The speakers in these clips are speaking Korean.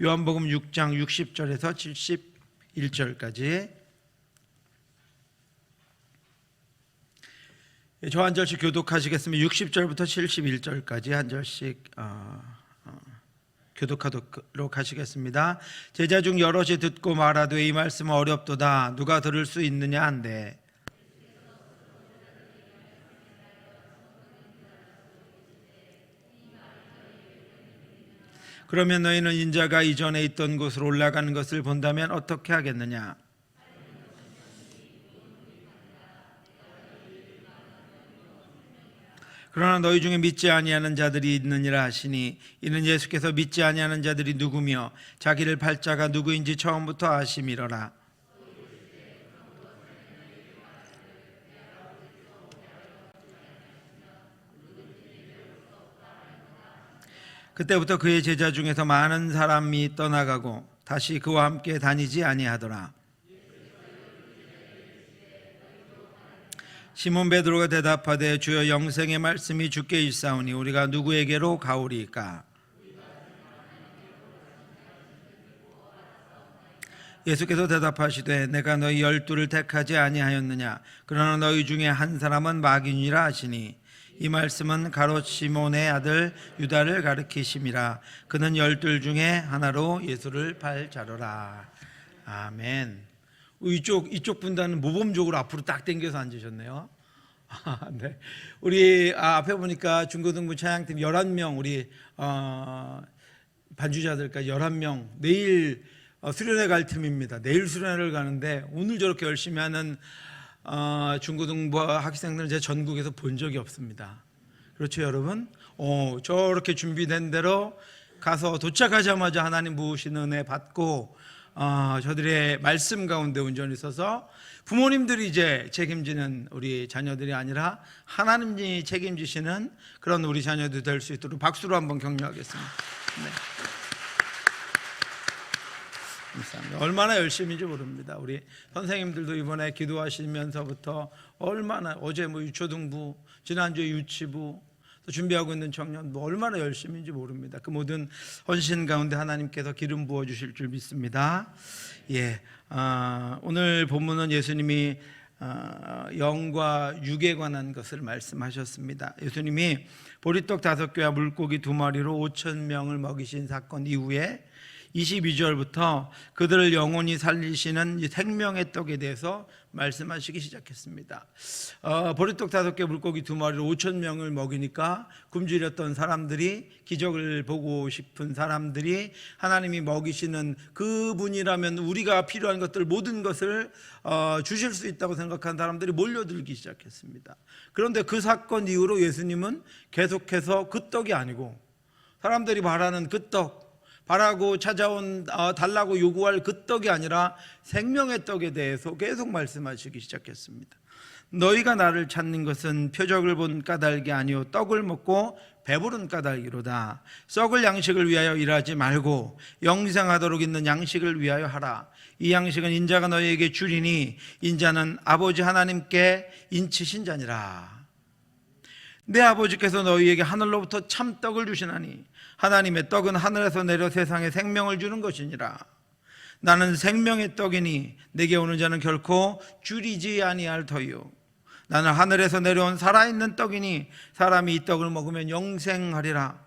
요한복음 6장 60절에서 71절까지 저 한 절씩 교독하시겠습니다. 60절부터 71절까지 한 절씩 교독하도록 하시겠습니다. 제자 중 여럿이 듣고 말하되 이 말씀은 어렵도다. 누가 들을 수 있느냐 한대. 그러면 너희는 인자가 이전에 있던 곳으로 올라가는 것을 본다면 어떻게 하겠느냐? 그러나 너희 중에 믿지 아니하는 자들이 있느니라 하시니 이는 예수께서 믿지 아니하는 자들이 누구며 자기를 팔 자가 누구인지 처음부터 아심이로라. 그때부터 그의 제자 중에서 많은 사람이 떠나가고 다시 그와 함께 다니지 아니하더라. 시몬 베드로가 대답하되 주여 영생의 말씀이 주께 있사오니 우리가 누구에게로 가오리까? 예수께서 대답하시되 내가 너희 12를 택하지 아니하였느냐? 그러나 너희 중에 한 사람은 마귀니라 하시니 이 말씀은 가롯 시몬의 아들 유다를 가리키심이라. 그는 12 중에 하나로 예수를 팔 자로라. 아멘. 이쪽 분단은 모범적으로 앞으로 딱 당겨서 앉으셨네요. 네. 우리 앞에 보니까 중고등부 찬양팀 11명 우리 반주자들까지 11명 내일 수련회 갈 팀입니다. 내일 수련회를 가는데 오늘 저렇게 열심히 하는 중고등부 학생들은 제 전국에서 본 적이 없습니다. 그렇죠 여러분? 저렇게 준비된 대로 가서 도착하자마자 하나님 부으시는 은혜 받고 저들의 말씀 가운데 온전히 서서 부모님들이 이제 책임지는 우리 자녀들이 아니라 하나님이 책임지시는 그런 우리 자녀들 될 수 있도록 박수로 한번 격려하겠습니다. 네. 감사합니다. 얼마나 열심인지 모릅니다. 우리 선생님들도 이번에 기도하시면서부터 얼마나 어제 유초등부, 지난주에 유치부 또 준비하고 있는 청년 얼마나 열심인지 모릅니다. 그 모든 헌신 가운데 하나님께서 기름 부어 주실 줄 믿습니다. 예, 오늘 본문은 예수님이 영과 육에 관한 것을 말씀하셨습니다. 예수님이 보리떡 5개와 물고기 2마리로 5,000명을 먹이신 사건 이후에 22절부터 그들을 영원히 살리시는 생명의 떡에 대해서 말씀하시기 시작했습니다. 보리떡 5개 물고기 2마리로 5,000명을 먹이니까 굶주렸던 사람들이, 기적을 보고 싶은 사람들이 하나님이 먹이시는 그분이라면 우리가 필요한 것들 모든 것을 주실 수 있다고 생각한 사람들이 몰려들기 시작했습니다. 그런데 그 사건 이후로 예수님은 계속해서 그 떡이 아니고 사람들이 바라는 그 떡, 바라고 찾아온 달라고 요구할 그 떡이 아니라 생명의 떡에 대해서 계속 말씀하시기 시작했습니다. 너희가 나를 찾는 것은 표적을 본 까닭이 아니요 떡을 먹고 배부른 까닭이로다. 썩을 양식을 위하여 일하지 말고 영생하도록 있는 양식을 위하여 하라. 이 양식은 인자가 너희에게 주리니 인자는 아버지 하나님께 인치신 자니라. 내 아버지께서 너희에게 하늘로부터 참떡을 주시나니 하나님의 떡은 하늘에서 내려 세상에 생명을 주는 것이니라. 나는 생명의 떡이니 내게 오는 자는 결코 줄이지 아니할 터이요 나는 하늘에서 내려온 살아있는 떡이니 사람이 이 떡을 먹으면 영생하리라.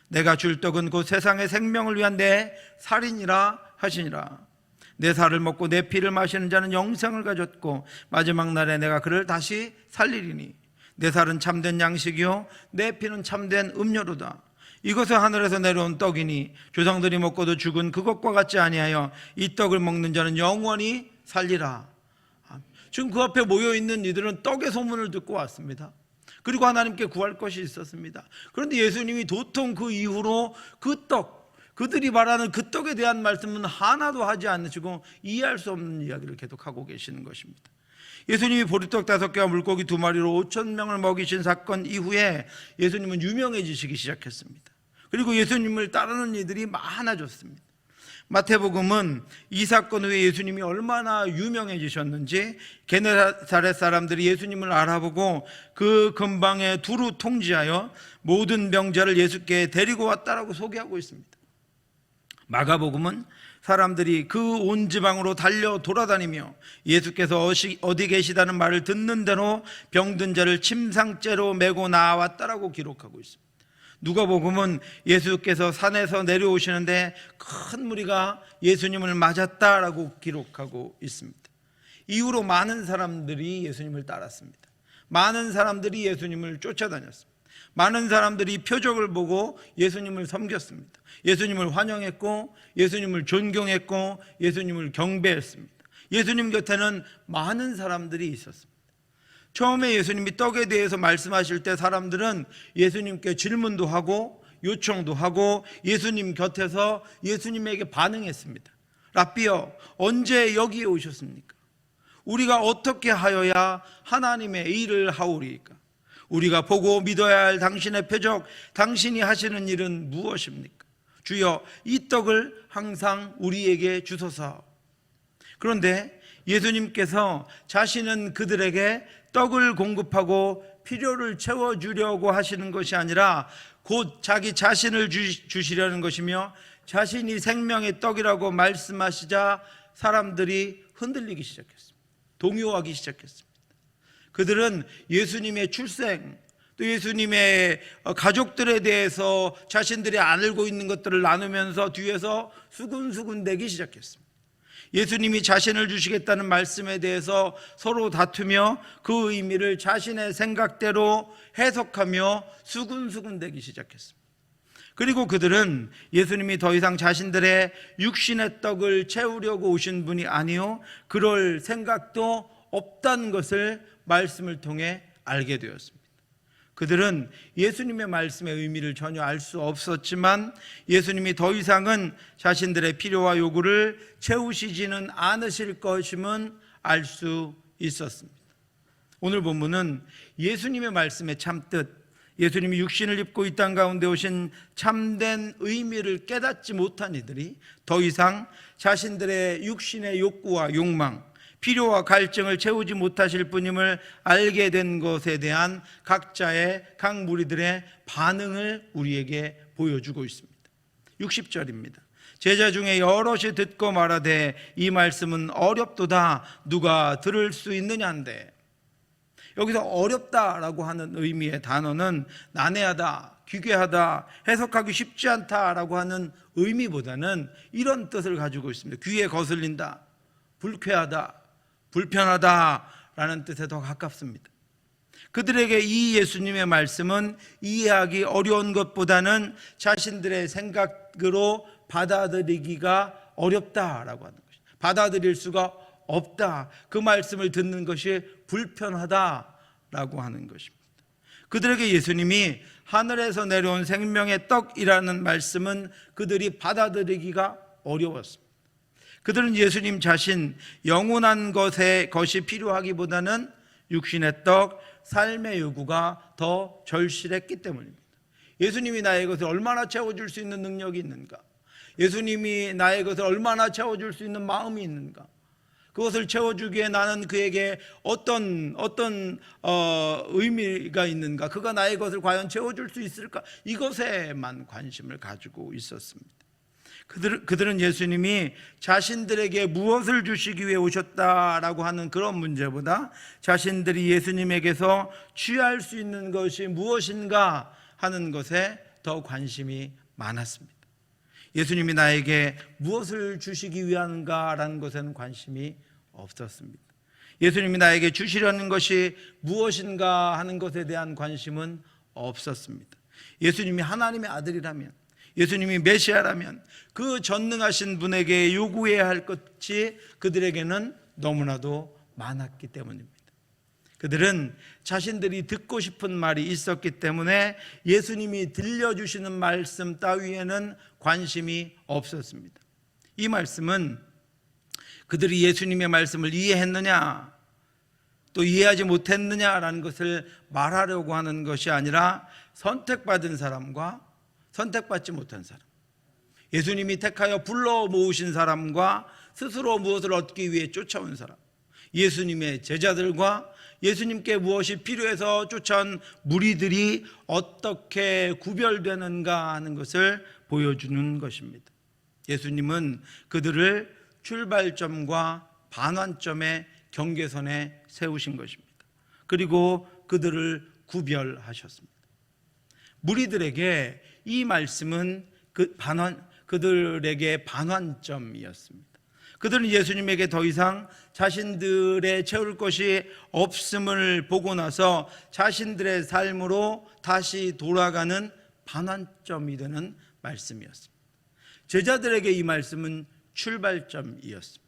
내가 줄 떡은 곧 세상의 생명을 위한 내 살이니라 하시니라. 내 살을 먹고 내 피를 마시는 자는 영생을 가졌고 마지막 날에 내가 그를 다시 살리리니 내 살은 참된 양식이요 내 피는 참된 음료로다. 이것은 하늘에서 내려온 떡이니 조상들이 먹고도 죽은 그것과 같지 아니하여 이 떡을 먹는 자는 영원히 살리라. 지금 그 앞에 모여있는 이들은 떡의 소문을 듣고 왔습니다. 그리고 하나님께 구할 것이 있었습니다. 그런데 예수님이 도통 그 이후로 그 떡, 그들이 말하는 그 떡에 대한 말씀은 하나도 하지 않으시고 이해할 수 없는 이야기를 계속하고 계시는 것입니다. 예수님이 보리떡 5개와 물고기 2마리로 5,000명을 먹이신 사건 이후에 예수님은 유명해지시기 시작했습니다. 그리고 예수님을 따르는 이들이 많아졌습니다. 마태복음은 이 사건 후에 예수님이 얼마나 유명해지셨는지 게네사렛 사람들이 예수님을 알아보고 그 근방에 두루 통지하여 모든 병자를 예수께 데리고 왔다라고 소개하고 있습니다. 마가복음은 사람들이 그 온 지방으로 달려 돌아다니며 예수께서 어디 계시다는 말을 듣는 대로 병든 자를 침상째로 메고 나왔다라고 기록하고 있습니다. 누가복음은 예수께서 산에서 내려오시는데 큰 무리가 예수님을 맞았다라고 기록하고 있습니다. 이후로 많은 사람들이 예수님을 따랐습니다. 많은 사람들이 예수님을 쫓아다녔습니다. 많은 사람들이 표적을 보고 예수님을 섬겼습니다. 예수님을 환영했고 예수님을 존경했고 예수님을 경배했습니다. 예수님 곁에는 많은 사람들이 있었습니다. 처음에 예수님이 떡에 대해서 말씀하실 때 사람들은 예수님께 질문도 하고 요청도 하고 예수님 곁에서 예수님에게 반응했습니다. 랍비여, 언제 여기에 오셨습니까? 우리가 어떻게 하여야 하나님의 일을 하오리까? 우리가 보고 믿어야 할 당신의 표적, 당신이 하시는 일은 무엇입니까? 주여, 이 떡을 항상 우리에게 주소서. 그런데 예수님께서 자신은 그들에게 떡을 공급하고 필요를 채워주려고 하시는 것이 아니라 곧 자기 자신을 주시려는 것이며, 자신이 생명의 떡이라고 말씀하시자 사람들이 흔들리기 시작했습니다. 동요하기 시작했습니다. 그들은 예수님의 출생, 또 예수님의 가족들에 대해서 자신들이 알고 있는 것들을 나누면서 뒤에서 수군수군대기 시작했습니다. 예수님이 자신을 주시겠다는 말씀에 대해서 서로 다투며 그 의미를 자신의 생각대로 해석하며 수군수군대기 시작했습니다. 그리고 그들은 예수님이 더 이상 자신들의 육신의 떡을 채우려고 오신 분이 아니요, 그럴 생각도 없다는 것을 말씀을 통해 알게 되었습니다. 그들은 예수님의 말씀의 의미를 전혀 알 수 없었지만 예수님이 더 이상은 자신들의 필요와 요구를 채우시지는 않으실 것임은 알 수 있었습니다. 오늘 본문은 예수님의 말씀의 참뜻, 예수님이 육신을 입고 이 땅 가운데 오신 참된 의미를 깨닫지 못한 이들이 더 이상 자신들의 육신의 욕구와 욕망, 필요와 갈증을 채우지 못하실 분임을 알게 된 것에 대한 각 무리들의 반응을 우리에게 보여주고 있습니다. 60절입니다. 제자 중에 여럿이 듣고 말하되 이 말씀은 어렵도다, 누가 들을 수 있느냐인데, 여기서 어렵다라고 하는 의미의 단어는 난해하다, 기괴하다, 해석하기 쉽지 않다라고 하는 의미보다는 이런 뜻을 가지고 있습니다. 귀에 거슬린다, 불쾌하다, 불편하다라는 뜻에 더 가깝습니다. 그들에게 이 예수님의 말씀은 이해하기 어려운 것보다는 자신들의 생각으로 받아들이기가 어렵다라고 하는 것입니다. 받아들일 수가 없다, 그 말씀을 듣는 것이 불편하다라고 하는 것입니다. 그들에게 예수님이 하늘에서 내려온 생명의 떡이라는 말씀은 그들이 받아들이기가 어려웠습니다. 그들은 예수님 자신, 영원한 것이 필요하기보다는 육신의 떡, 삶의 요구가 더 절실했기 때문입니다. 예수님이 나의 것을 얼마나 채워줄 수 있는 능력이 있는가? 예수님이 나의 것을 얼마나 채워줄 수 있는 마음이 있는가? 그것을 채워주기에 나는 그에게 어떤 의미가 있는가? 그가 나의 것을 과연 채워줄 수 있을까? 이것에만 관심을 가지고 있었습니다. 그들은 예수님이 자신들에게 무엇을 주시기 위해 오셨다라고 하는 그런 문제보다 자신들이 예수님에게서 취할 수 있는 것이 무엇인가 하는 것에 더 관심이 많았습니다. 예수님이 나에게 무엇을 주시기 위한가라는 것에는 관심이 없었습니다. 예수님이 나에게 주시려는 것이 무엇인가 하는 것에 대한 관심은 없었습니다. 예수님이 하나님의 아들이라면, 예수님이 메시아라면 그 전능하신 분에게 요구해야 할 것이 그들에게는 너무나도 많았기 때문입니다. 그들은 자신들이 듣고 싶은 말이 있었기 때문에 예수님이 들려주시는 말씀 따위에는 관심이 없었습니다. 이 말씀은 그들이 예수님의 말씀을 이해했느냐 또 이해하지 못했느냐라는 것을 말하려고 하는 것이 아니라 선택받은 사람과 선택받지 못한 사람, 예수님이 택하여 불러 모으신 사람과 스스로 무엇을 얻기 위해 쫓아온 사람, 예수님의 제자들과 예수님께 무엇이 필요해서 쫓아온 무리들이 어떻게 구별되는가 하는 것을 보여주는 것입니다. 예수님은 그들을 출발점과 반환점의 경계선에 세우신 것입니다. 그리고 그들을 구별하셨습니다. 무리들에게 이 말씀은 그들에게 반환점이었습니다. 그들은 예수님에게 더 이상 자신들의 채울 것이 없음을 보고 나서 자신들의 삶으로 다시 돌아가는 반환점이 되는 말씀이었습니다. 제자들에게 이 말씀은 출발점이었습니다.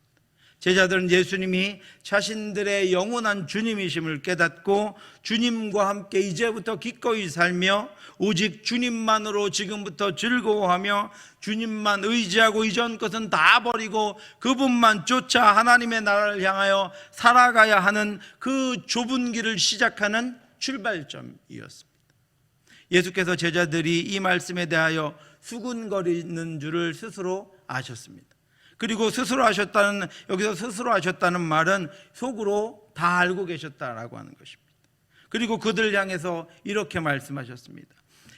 제자들은 예수님이 자신들의 영원한 주님이심을 깨닫고 주님과 함께 이제부터 기꺼이 살며 오직 주님만으로 지금부터 즐거워하며 주님만 의지하고 이전 것은 다 버리고 그분만 쫓아 하나님의 나라를 향하여 살아가야 하는 그 좁은 길을 시작하는 출발점이었습니다. 예수께서 제자들이 이 말씀에 대하여 수군거리는 줄을 스스로 아셨습니다. 그리고 여기서 스스로 하셨다는 말은 속으로 다 알고 계셨다라고 하는 것입니다. 그리고 그들을 향해서 이렇게 말씀하셨습니다.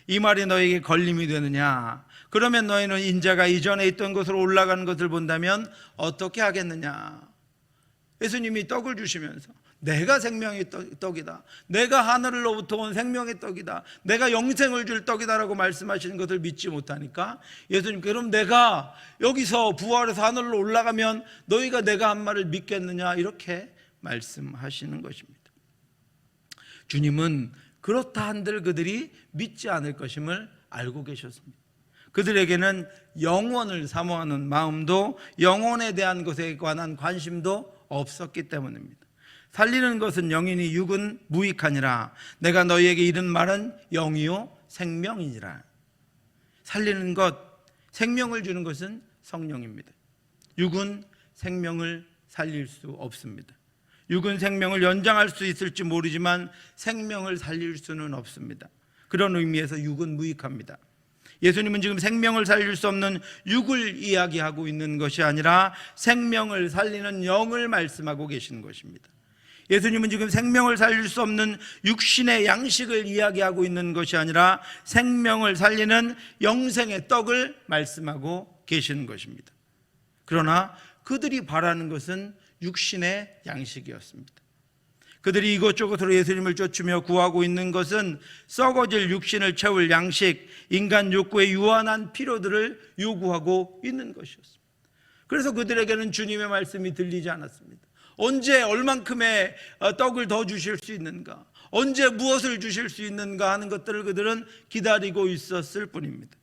이 말이 너에게 걸림이 되느냐? 그러면 너희는 인자가 이전에 있던 곳으로 올라가는 것을 본다면 어떻게 하겠느냐? 예수님이 떡을 주시면서 내가 생명의 떡이다, 내가 하늘로부터 온 생명의 떡이다, 내가 영생을 줄 떡이다 라고 말씀하시는 것을 믿지 못하니까 예수님, 그럼 내가 여기서 부활해서 하늘로 올라가면 너희가 내가 한 말을 믿겠느냐, 이렇게 말씀하시는 것입니다. 주님은 그렇다 한들 그들이 믿지 않을 것임을 알고 계셨습니다. 그들에게는 영원을 사모하는 마음도, 영혼에 대한 것에 관한 관심도 없었기 때문입니다. 살리는 것은 영이니 육은 무익하니라. 내가 너희에게 이른 말은 영이요 생명이니라. 살리는 것, 생명을 주는 것은 성령입니다. 육은 생명을 살릴 수 없습니다. 육은 생명을 연장할 수 있을지 모르지만 생명을 살릴 수는 없습니다. 그런 의미에서 육은 무익합니다. 예수님은 지금 생명을 살릴 수 없는 육을 이야기하고 있는 것이 아니라 생명을 살리는 영을 말씀하고 계시는 것입니다. 예수님은 지금 생명을 살릴 수 없는 육신의 양식을 이야기하고 있는 것이 아니라 생명을 살리는 영생의 떡을 말씀하고 계시는 것입니다. 그러나 그들이 바라는 것은 육신의 양식이었습니다. 그들이 이곳저곳으로 예수님을 쫓으며 구하고 있는 것은 썩어질 육신을 채울 양식, 인간 욕구의 유한한 필요들을 요구하고 있는 것이었습니다. 그래서 그들에게는 주님의 말씀이 들리지 않았습니다. 언제 얼만큼의 떡을 더 주실 수 있는가, 언제 무엇을 주실 수 있는가 하는 것들을 그들은 기다리고 있었을 뿐입니다.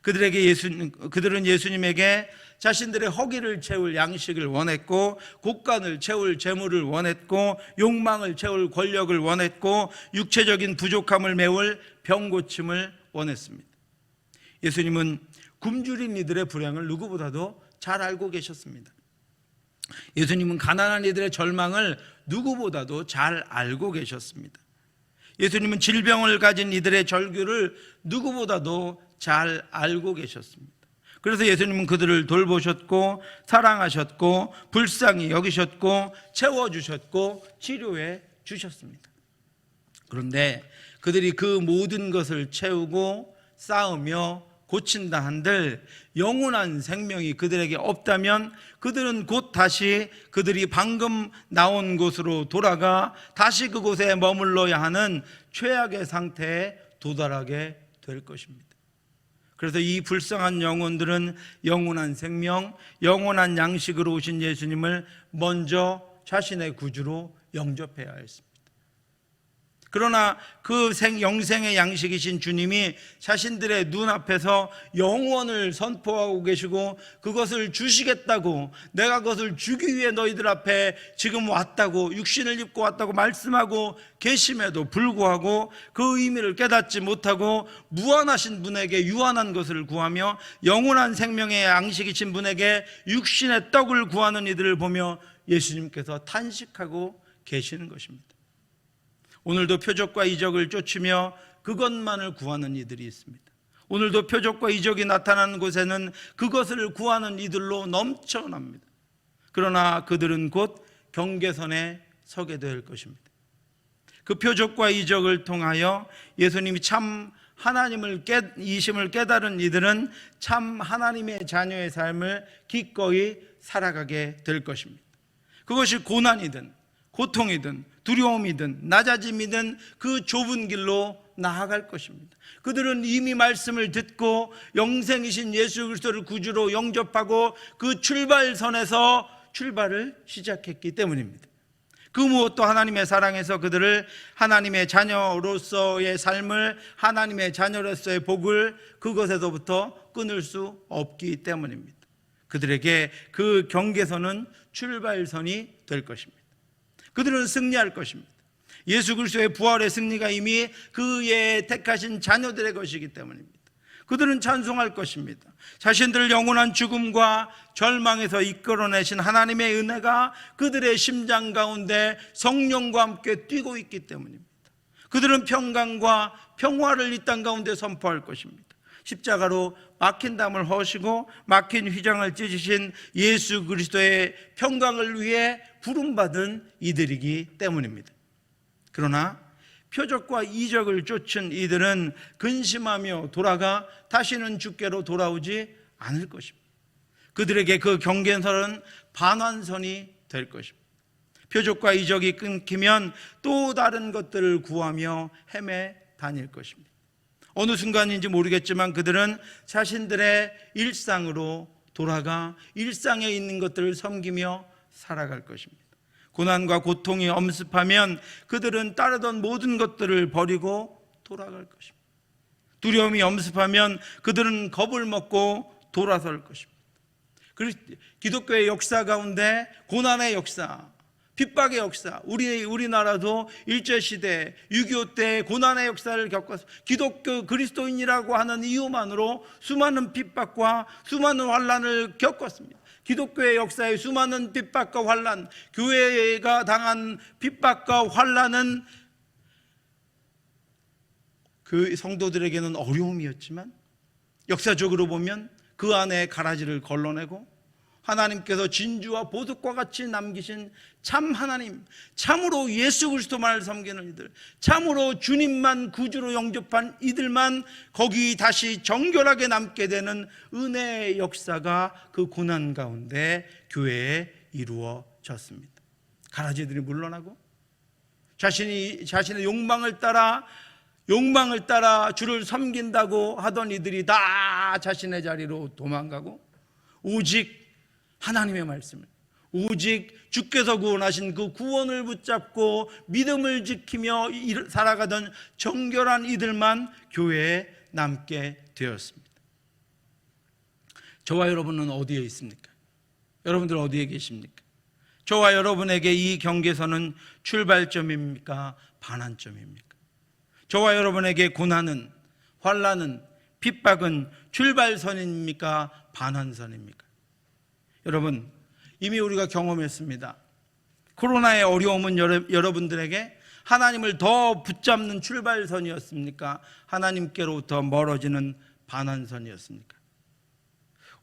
그들은 예수님에게 자신들의 허기를 채울 양식을 원했고, 곳간을 채울 재물을 원했고, 욕망을 채울 권력을 원했고, 육체적인 부족함을 메울 병고침을 원했습니다. 예수님은 굶주린 이들의 불행을 누구보다도 잘 알고 계셨습니다. 예수님은 가난한 이들의 절망을 누구보다도 잘 알고 계셨습니다. 예수님은 질병을 가진 이들의 절규를 누구보다도 잘 알고 계셨습니다. 그래서 예수님은 그들을 돌보셨고 사랑하셨고 불쌍히 여기셨고 채워주셨고 치료해 주셨습니다. 그런데 그들이 그 모든 것을 채우고 쌓으며 고친다 한들 영원한 생명이 그들에게 없다면 그들은 곧 다시 그들이 방금 나온 곳으로 돌아가 다시 그곳에 머물러야 하는 최악의 상태에 도달하게 될 것입니다. 그래서 이 불쌍한 영혼들은 영원한 생명, 영원한 양식으로 오신 예수님을 먼저 자신의 구주로 영접해야 했습니다. 그러나 그 영생의 양식이신 주님이 자신들의 눈앞에서 영원을 선포하고 계시고 그것을 주시겠다고, 내가 그것을 주기 위해 너희들 앞에 지금 왔다고, 육신을 입고 왔다고 말씀하고 계심에도 불구하고 그 의미를 깨닫지 못하고 무한하신 분에게 유한한 것을 구하며 영원한 생명의 양식이신 분에게 육신의 떡을 구하는 이들을 보며 예수님께서 탄식하고 계시는 것입니다. 오늘도 표적과 이적을 쫓으며 그것만을 구하는 이들이 있습니다. 오늘도 표적과 이적이 나타나는 곳에는 그것을 구하는 이들로 넘쳐납니다. 그러나 그들은 곧 경계선에 서게 될 것입니다. 그 표적과 이적을 통하여 예수님이 참 하나님을 이심을 깨달은 이들은 참 하나님의 자녀의 삶을 기꺼이 살아가게 될 것입니다. 그것이 고난이든 고통이든 두려움이든 낮아짐이든 그 좁은 길로 나아갈 것입니다. 그들은 이미 말씀을 듣고 영생이신 예수 그리스도를 구주로 영접하고 그 출발선에서 출발을 시작했기 때문입니다. 그 무엇도 하나님의 사랑에서 그들을 하나님의 자녀로서의 삶을, 하나님의 자녀로서의 복을 그것에서부터 끊을 수 없기 때문입니다. 그들에게 그 경계선은 출발선이 될 것입니다. 그들은 승리할 것입니다. 예수 그리스도의 부활의 승리가 이미 그의 택하신 자녀들의 것이기 때문입니다. 그들은 찬송할 것입니다. 자신들을 영원한 죽음과 절망에서 이끌어내신 하나님의 은혜가 그들의 심장 가운데 성령과 함께 뛰고 있기 때문입니다. 그들은 평강과 평화를 이 땅 가운데 선포할 것입니다. 십자가로 막힌 담을 허시고 막힌 휘장을 찢으신 예수 그리스도의 평강을 위해 부름받은 이들이기 때문입니다. 그러나 표적과 이적을 쫓은 이들은 근심하며 돌아가 다시는 주께로 돌아오지 않을 것입니다. 그들에게 그 경계선은 반환선이 될 것입니다. 표적과 이적이 끊기면 또 다른 것들을 구하며 헤매 다닐 것입니다. 어느 순간인지 모르겠지만 그들은 자신들의 일상으로 돌아가 일상에 있는 것들을 섬기며 살아갈 것입니다. 고난과 고통이 엄습하면 그들은 따르던 모든 것들을 버리고 돌아갈 것입니다. 두려움이 엄습하면 그들은 겁을 먹고 돌아설 것입니다. 기독교의 역사 가운데 고난의 역사, 핍박의 역사, 우리나라도 일제시대 6.25 때 고난의 역사를 겪어서 기독교 그리스도인이라고 하는 이유만으로 수많은 핍박과 수많은 환난을 겪었습니다. 기독교의 역사에 수많은 핍박과 환난, 교회가 당한 핍박과 환난은 그 성도들에게는 어려움이었지만 역사적으로 보면 그 안에 가라지를 걸러내고 하나님께서 진주와 보석과 같이 남기신 참 하나님, 참으로 예수 그리스도만을 섬기는 이들, 참으로 주님만 구주로 영접한 이들만 거기 다시 정결하게 남게 되는 은혜의 역사가 그 고난 가운데 교회에 이루어졌습니다. 가라지들이 물러나고 자신의 욕망을 따라 주를 섬긴다고 하던 이들이 다 자신의 자리로 도망가고 오직 하나님의 말씀을, 오직 주께서 구원하신 그 구원을 붙잡고 믿음을 지키며 살아가던 정결한 이들만 교회에 남게 되었습니다. 저와 여러분은 어디에 있습니까? 여러분들 어디에 계십니까? 저와 여러분에게 이 경계선은 출발점입니까? 반환점입니까? 저와 여러분에게 고난은, 환난은, 핍박은 출발선입니까? 반환선입니까? 여러분, 이미 우리가 경험했습니다. 코로나의 어려움은 여러분들에게 하나님을 더 붙잡는 출발선이었습니까? 하나님께로부터 멀어지는 반환선이었습니까?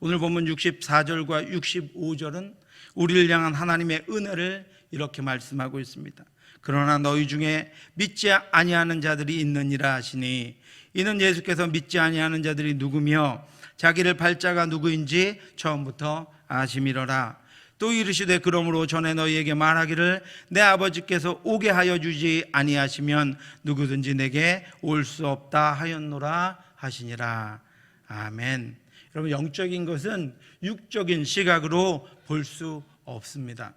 오늘 본문 64절과 65절은 우리를 향한 하나님의 은혜를 이렇게 말씀하고 있습니다. 그러나 너희 중에 믿지 아니하는 자들이 있느니라 하시니 이는 예수께서 믿지 아니하는 자들이 누구며 자기를 팔자가 누구인지 처음부터 아심이러라. 또 이르시되 그러므로 전에 너희에게 말하기를 내 아버지께서 오게 하여 주지 아니하시면 누구든지 내게 올 수 없다 하였노라 하시니라. 아멘. 여러분, 영적인 것은 육적인 시각으로 볼 수 없습니다.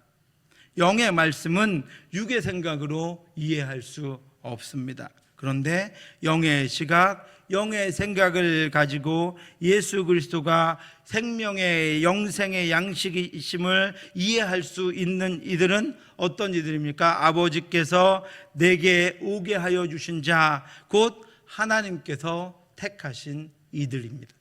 영의 말씀은 육의 생각으로 이해할 수 없습니다. 그런데 영의 시각, 영의 생각을 가지고 예수 그리스도가 생명의 영생의 양식이심을 이해할 수 있는 이들은 어떤 이들입니까? 아버지께서 내게 오게 하여 주신 자, 곧 하나님께서 택하신 이들입니다.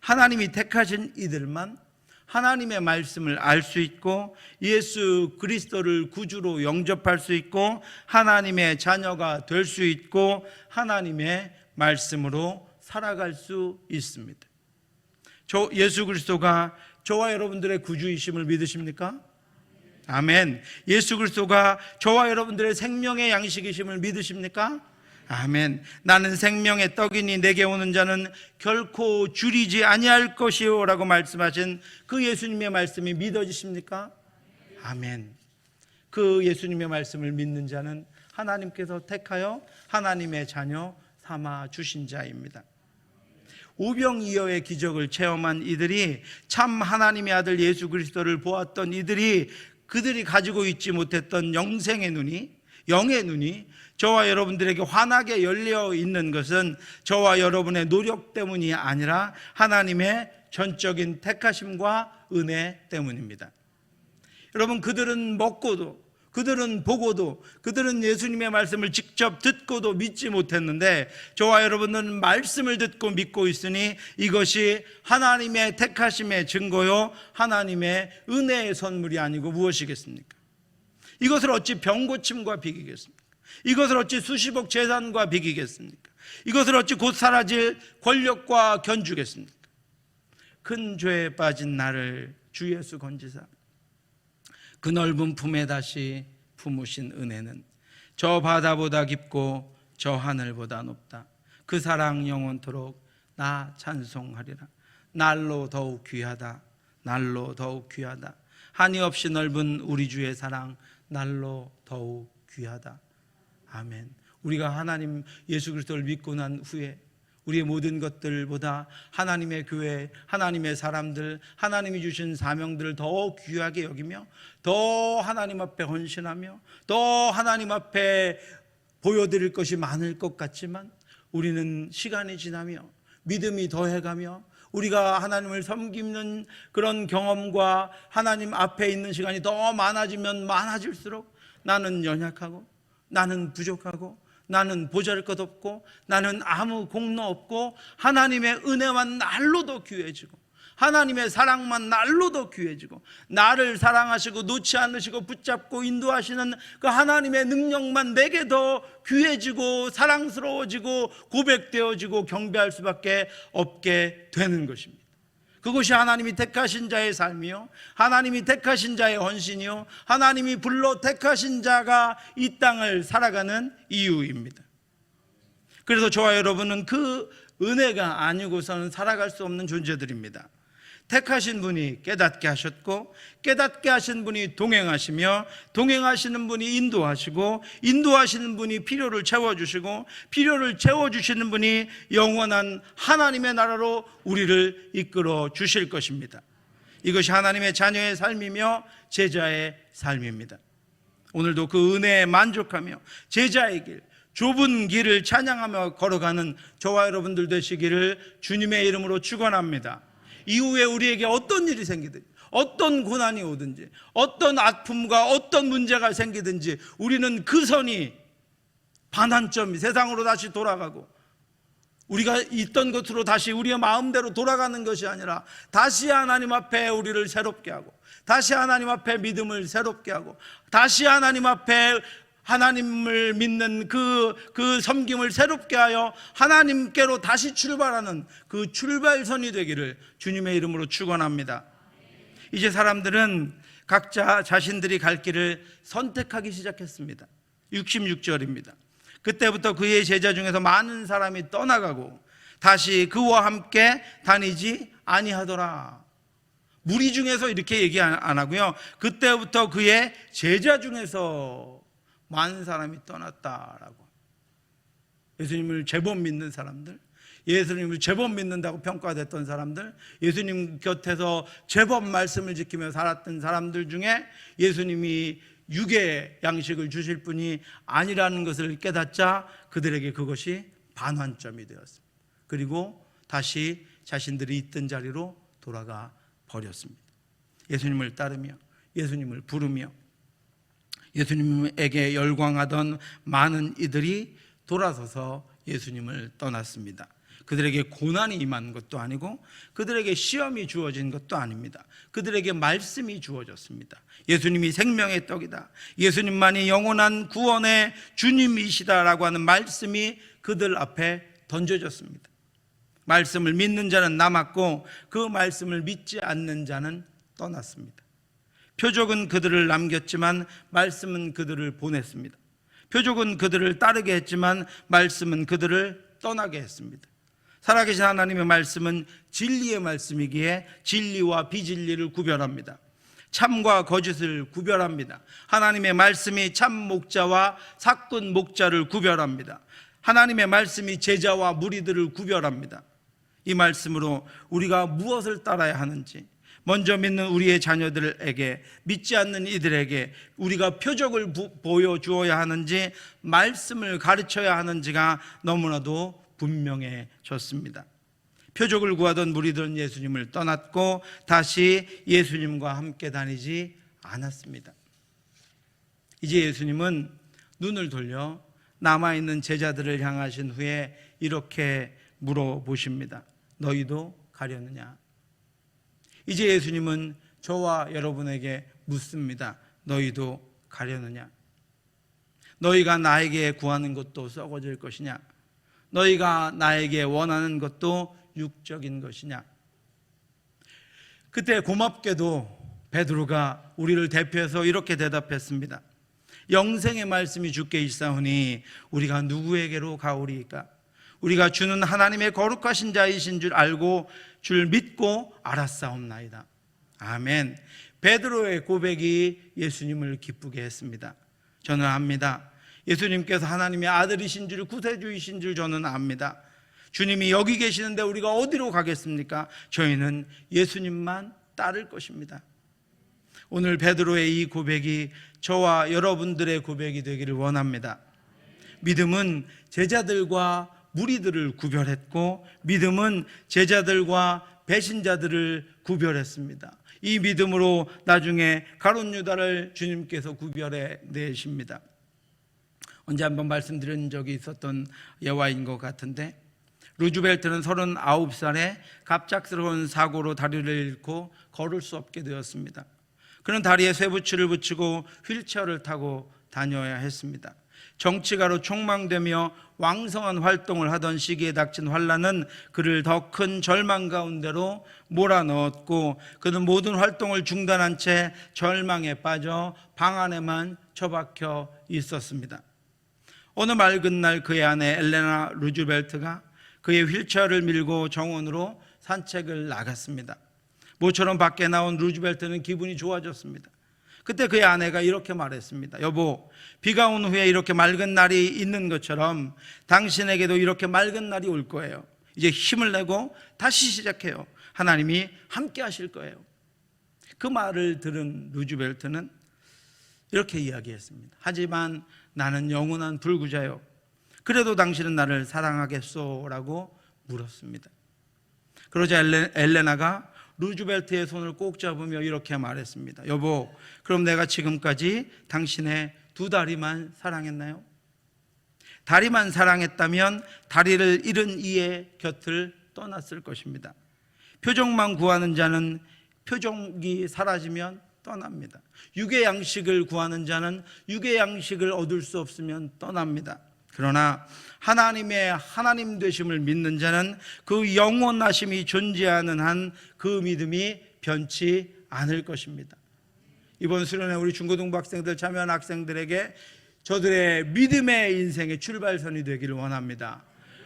하나님이 택하신 이들만 하나님의 말씀을 알 수 있고 예수 그리스도를 구주로 영접할 수 있고 하나님의 자녀가 될 수 있고 하나님의 말씀으로 살아갈 수 있습니다. 예수 그리스도가 저와 여러분들의 구주이심을 믿으십니까? 아멘. 예수 그리스도가 저와 여러분들의 생명의 양식이심을 믿으십니까? 아멘. 나는 생명의 떡이니 내게 오는 자는 결코 줄이지 아니할 것이요 라고 말씀하신 그 예수님의 말씀이 믿어지십니까? 아멘. 그 예수님의 말씀을 믿는 자는 하나님께서 택하여 하나님의 자녀 삼아 주신 자입니다. 오병이어의 기적을 체험한 이들이 참 하나님의 아들 예수 그리스도를 보았던 이들이 그들이 가지고 있지 못했던 영생의 눈이, 영의 눈이 저와 여러분들에게 환하게 열려 있는 것은 저와 여러분의 노력 때문이 아니라 하나님의 전적인 택하심과 은혜 때문입니다. 여러분, 그들은 먹고도, 그들은 보고도, 그들은 예수님의 말씀을 직접 듣고도 믿지 못했는데 저와 여러분은 말씀을 듣고 믿고 있으니 이것이 하나님의 택하심의 증거요 하나님의 은혜의 선물이 아니고 무엇이겠습니까? 이것을 어찌 병고침과 비기겠습니까? 이것을 어찌 수십억 재산과 비기겠습니까? 이것을 어찌 곧 사라질 권력과 견주겠습니까? 큰 죄에 빠진 나를 주 예수 건지사 그 넓은 품에 다시 품으신 은혜는 저 바다보다 깊고 저 하늘보다 높다. 그 사랑 영원토록 나 찬송하리라. 날로 더욱 귀하다. 날로 더욱 귀하다. 한이 없이 넓은 우리 주의 사랑 날로 더욱 귀하다. 아멘. 우리가 하나님 예수 그리스도를 믿고 난 후에 우리의 모든 것들보다 하나님의 교회, 하나님의 사람들, 하나님이 주신 사명들을 더 귀하게 여기며 더 하나님 앞에 헌신하며 더 하나님 앞에 보여드릴 것이 많을 것 같지만 우리는 시간이 지나며 믿음이 더해가며 우리가 하나님을 섬기는 그런 경험과 하나님 앞에 있는 시간이 더 많아지면 많아질수록 나는 연약하고 나는 부족하고 나는 보잘것없고 나는 아무 공로 없고 하나님의 은혜만 날로 더 귀해지고 하나님의 사랑만 날로 더 귀해지고 나를 사랑하시고 놓지 않으시고 붙잡고 인도하시는 그 하나님의 능력만 내게 더 귀해지고 사랑스러워지고 고백되어지고 경배할 수밖에 없게 되는 것입니다. 그것이 하나님이 택하신 자의 삶이요 하나님이 택하신 자의 헌신이요 하나님이 불러 택하신 자가 이 땅을 살아가는 이유입니다. 그래서 저와 여러분은 그 은혜가 아니고서는 살아갈 수 없는 존재들입니다. 택하신 분이 깨닫게 하셨고 깨닫게 하신 분이 동행하시며 동행하시는 분이 인도하시고 인도하시는 분이 필요를 채워주시고 필요를 채워주시는 분이 영원한 하나님의 나라로 우리를 이끌어 주실 것입니다. 이것이 하나님의 자녀의 삶이며 제자의 삶입니다. 오늘도 그 은혜에 만족하며 제자의 길, 좁은 길을 찬양하며 걸어가는 저와 여러분들 되시기를 주님의 이름으로 축원합니다. 이후에 우리에게 어떤 일이 생기든지 어떤 고난이 오든지 어떤 아픔과 어떤 문제가 생기든지 우리는 그 선이 반환점이 세상으로 다시 돌아가고 우리가 있던 것으로 다시 우리의 마음대로 돌아가는 것이 아니라 다시 하나님 앞에 우리를 새롭게 하고 다시 하나님 앞에 믿음을 새롭게 하고 다시 하나님 앞에 하나님을 믿는 그 섬김을 새롭게 하여 하나님께로 다시 출발하는 그 출발선이 되기를 주님의 이름으로 축원합니다. 이제 사람들은 각자 자신들이 갈 길을 선택하기 시작했습니다. 66절입니다. 그때부터 그의 제자 중에서 많은 사람이 떠나가고 다시 그와 함께 다니지 아니하더라. 무리 중에서 이렇게 얘기 안 하고요. 그때부터 그의 제자 중에서 많은 사람이 떠났다라고. 예수님을 제법 믿는 사람들, 예수님을 제법 믿는다고 평가됐던 사람들, 예수님 곁에서 제법 말씀을 지키며 살았던 사람들 중에 예수님이 육의 양식을 주실 분이 아니라는 것을 깨닫자 그들에게 그것이 반환점이 되었습니다. 그리고 다시 자신들이 있던 자리로 돌아가 버렸습니다. 예수님을 따르며 예수님을 부르며 예수님에게 열광하던 많은 이들이 돌아서서 예수님을 떠났습니다. 그들에게 고난이 임한 것도 아니고 그들에게 시험이 주어진 것도 아닙니다. 그들에게 말씀이 주어졌습니다. 예수님이 생명의 떡이다, 예수님만이 영원한 구원의 주님이시다라고 하는 말씀이 그들 앞에 던져졌습니다. 말씀을 믿는 자는 남았고 그 말씀을 믿지 않는 자는 떠났습니다. 표적은 그들을 남겼지만 말씀은 그들을 보냈습니다. 표적은 그들을 따르게 했지만 말씀은 그들을 떠나게 했습니다. 살아계신 하나님의 말씀은 진리의 말씀이기에 진리와 비진리를 구별합니다. 참과 거짓을 구별합니다. 하나님의 말씀이 참 목자와 사꾼 목자를 구별합니다. 하나님의 말씀이 제자와 무리들을 구별합니다. 이 말씀으로 우리가 무엇을 따라야 하는지, 먼저 믿는 우리의 자녀들에게, 믿지 않는 이들에게 우리가 표적을 보여주어야 하는지, 말씀을 가르쳐야 하는지가 너무나도 분명해졌습니다. 표적을 구하던 무리들은 예수님을 떠났고 다시 예수님과 함께 다니지 않았습니다. 이제 예수님은 눈을 돌려 남아있는 제자들을 향하신 후에 이렇게 물어보십니다. 너희도 가려느냐? 이제 예수님은 저와 여러분에게 묻습니다. 너희도 가려느냐? 너희가 나에게 구하는 것도 썩어질 것이냐? 너희가 나에게 원하는 것도 육적인 것이냐? 그때 고맙게도 베드로가 우리를 대표해서 이렇게 대답했습니다. 영생의 말씀이 주께 있사오니 우리가 누구에게로 가오리이까? 우리가 주는 하나님의 거룩하신 자이신 줄 알고 줄 믿고 알았사옵나이다. 아멘. 베드로의 고백이 예수님을 기쁘게 했습니다. 저는 압니다. 예수님께서 하나님의 아들이신 줄, 구세주이신 줄 저는 압니다. 주님이 여기 계시는데 우리가 어디로 가겠습니까? 저희는 예수님만 따를 것입니다. 오늘 베드로의 이 고백이 저와 여러분들의 고백이 되기를 원합니다. 믿음은 제자들과 무리들을 구별했고, 믿음은 제자들과 배신자들을 구별했습니다. 이 믿음으로 나중에 가룟 유다를 주님께서 구별해 내십니다. 언제 한번 말씀드린 적이 있었던 예화인 것 같은데, 루즈벨트는 39살에 갑작스러운 사고로 다리를 잃고 걸을 수 없게 되었습니다. 그는 다리에 쇠붙이를 붙이고 휠체어를 타고 다녀야 했습니다. 정치가로 촉망되며 왕성한 활동을 하던 시기에 닥친 환난은 그를 더 큰 절망 가운데로 몰아넣었고, 그는 모든 활동을 중단한 채 절망에 빠져 방 안에만 처박혀 있었습니다. 어느 맑은 날 그의 아내 엘레나 루즈벨트가 그의 휠체어를 밀고 정원으로 산책을 나갔습니다. 모처럼 밖에 나온 루즈벨트는 기분이 좋아졌습니다. 그때 그의 아내가 이렇게 말했습니다. 여보, 비가 온 후에 이렇게 맑은 날이 있는 것처럼 당신에게도 이렇게 맑은 날이 올 거예요. 이제 힘을 내고 다시 시작해요. 하나님이 함께 하실 거예요. 그 말을 들은 루즈벨트는 이렇게 이야기했습니다. 하지만 나는 영원한 불구자요. 그래도 당신은 나를 사랑하겠소? 라고 물었습니다. 그러자 엘레나가 루즈벨트의 손을 꼭 잡으며 이렇게 말했습니다. 여보, 그럼 내가 지금까지 당신의 두 다리만 사랑했나요? 다리만 사랑했다면 다리를 잃은 이의 곁을 떠났을 것입니다. 표적만 구하는 자는 표적이 사라지면 떠납니다. 육의 양식을 구하는 자는 육의 양식을 얻을 수 없으면 떠납니다. 그러나 하나님의 하나님 되심을 믿는 자는 그 영원하심이 존재하는 한 그 믿음이 변치 않을 것입니다. 이번 수련회 우리 중고등부 학생들, 참여한 학생들에게 저들의 믿음의 인생의 출발선이 되기를 원합니다.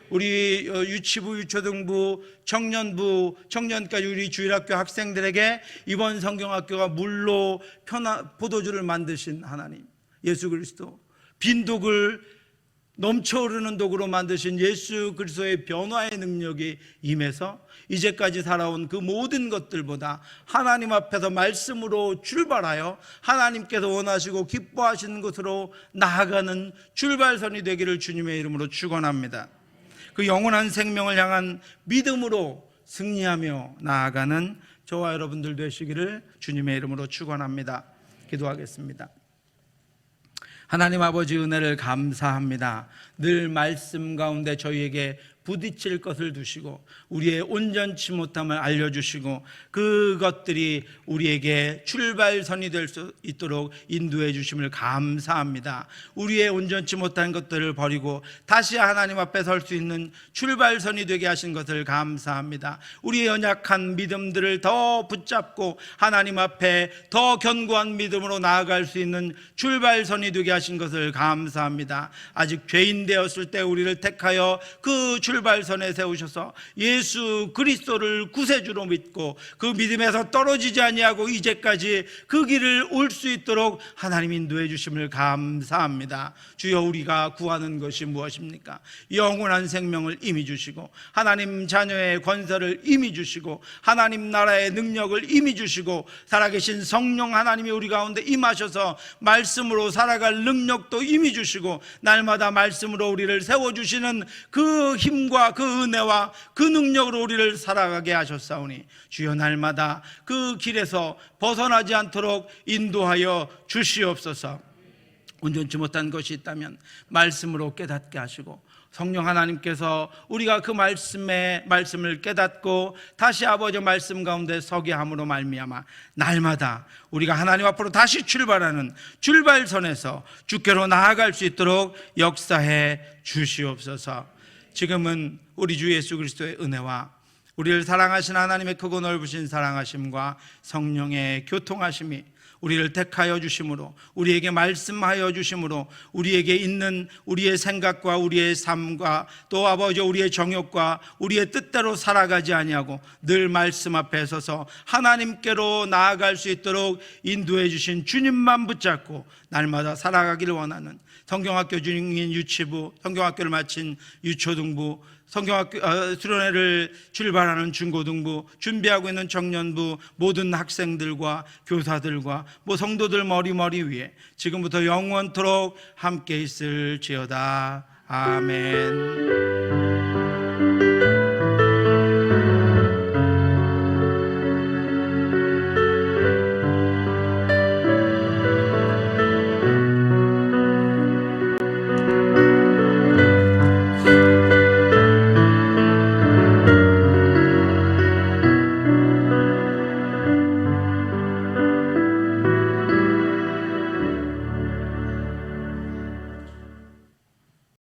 우리 유치부, 유초등부, 청년부, 청년까지 우리 주일학교 학생들에게 이번 성경학교가 물로 포도주를 만드신 하나님, 예수 그리스도, 빈 독을 넘쳐흐르는 독으로 만드신 예수 그리스도의 변화의 능력이 임해서 이제까지 살아온 그 모든 것들보다 하나님 앞에서 말씀으로 출발하여 하나님께서 원하시고 기뻐하시는 것으로 나아가는 출발선이 되기를 주님의 이름으로 축원합니다. 그 영원한 생명을 향한 믿음으로 승리하며 나아가는 저와 여러분들 되시기를 주님의 이름으로 축원합니다. 기도하겠습니다. 하나님 아버지, 은혜를 감사합니다. 늘 말씀 가운데 저희에게 부딪힐 것을 두시고 우리의 온전치 못함을 알려주시고 그것들이 우리에게 출발선이 될 수 있도록 인도해 주심을 감사합니다. 우리의 온전치 못한 것들을 버리고 다시 하나님 앞에 설 수 있는 출발선이 되게 하신 것을 감사합니다. 우리의 연약한 믿음들을 더 붙잡고 하나님 앞에 더 견고한 믿음으로 나아갈 수 있는 출발선이 되게 하신 것을 감사합니다. 아직 죄인 되었을 때 우리를 택하여 그 출발선에 세우셔서 예수 그리스도를 구세주로 믿고 그 믿음에서 떨어지지 아니하고 이제까지 그 길을 올 수 있도록 하나님 인도해 주심을 감사합니다. 주여, 우리가 구하는 것이 무엇입니까? 영원한 생명을 이미 주시고 하나님 자녀의 권세를 이미 주시고 하나님 나라의 능력을 이미 주시고 살아계신 성령 하나님이 우리 가운데 임하셔서 말씀으로 살아갈 능력도 이미 주시고 날마다 말씀으로 우리를 세워주시는 그 힘과 그 은혜와 그 능력으로 우리를 살아가게 하셨사오니 주여, 날마다 그 길에서 벗어나지 않도록 인도하여 주시옵소서. 온전치 못한 것이 있다면 말씀으로 깨닫게 하시고 성령 하나님께서 우리가 그 말씀을 깨닫고 다시 아버지 말씀 가운데 서게 함으로 말미암아 날마다 우리가 하나님 앞으로 다시 출발하는 출발선에서 주께로 나아갈 수 있도록 역사해 주시옵소서. 지금은 우리 주 예수 그리스도의 은혜와 우리를 사랑하신 하나님의 크고 넓으신 사랑하심과 성령의 교통하심이 우리를 택하여 주심으로 우리에게 말씀하여 주심으로 우리에게 있는 우리의 생각과 우리의 삶과 또 아버지 우리의 정욕과 우리의 뜻대로 살아가지 아니하고 늘 말씀 앞에 서서 하나님께로 나아갈 수 있도록 인도해 주신 주님만 붙잡고 날마다 살아가기를 원하는 성경학교 중인 유치부, 성경학교를 마친 유초등부, 성경학교 수련회를 출발하는 중고등부, 준비하고 있는 청년부 모든 학생들과 교사들과 성도들 머리 위에 지금부터 영원토록 함께 있을지어다. 아멘.